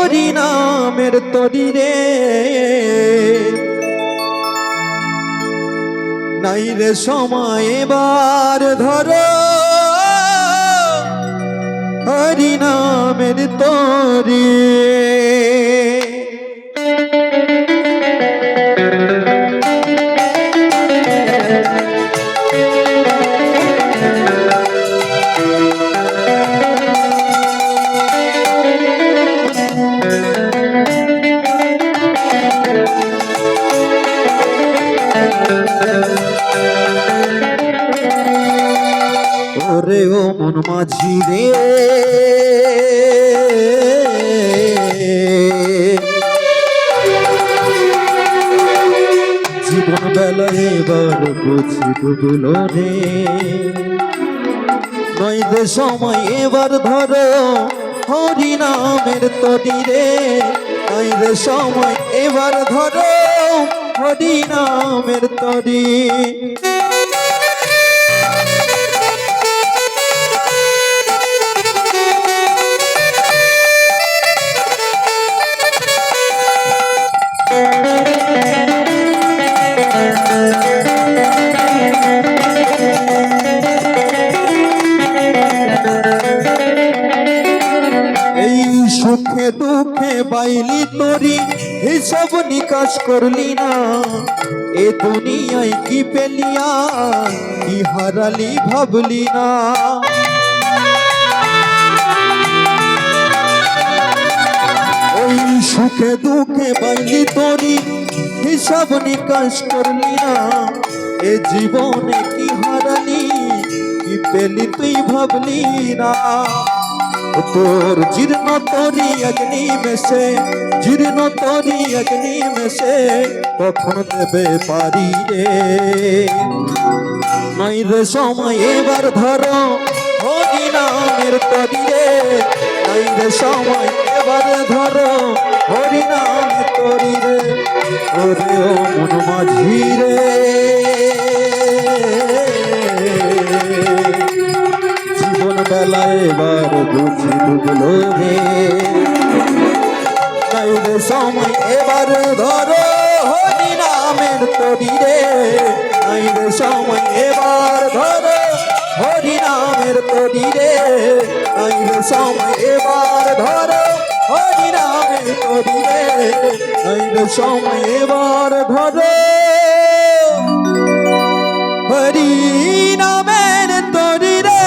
হরি নামের তরি রে নাই রে সময় এবার ধরো হরি নামের তরি ওরে ও মন মাঝি রে জীবন বেলা এবার বুঝি ডুবলো রে নয় রে সময় এবার ধরো হরি নামের তরি রে নয় রে সময় এবার ধরো হরি নামের তরি সুখে দুঃখে বাইলি তোরি হিসাব নিকাশ করলি না এ দুনিয়ায় কি পেলিয়া কি হারালি ভাবলি না ওই সুখে দুঃখে বাইলি তোরি হিসাব নিকাশ করলি না এ জীবনে কি হারালি কি পেলি তুই ভাবলি না তোর জীর্ণ তরি অগ্নি মেশে জীর্ণ তরি অগ্নি মেশে কখন দেবে পারি রে নাই রে সময় এবার ধরো হরি নামের তরি রে নাই রে সময় এবার ধরো হরি নামের তরি রে ওরে ও মন মাঝি রে বেলায় এবার বুঝি ডুবলো রে নাই রে সময় এবার ধরো হরি নামের তরি রে নাই রে সময় এবার ধরো হরি নামের তরি রে নাই রে সময় এবার ধরো হরি নামের তরি রে নাই রে সময় এবার ধরো হরি নামের তরি রে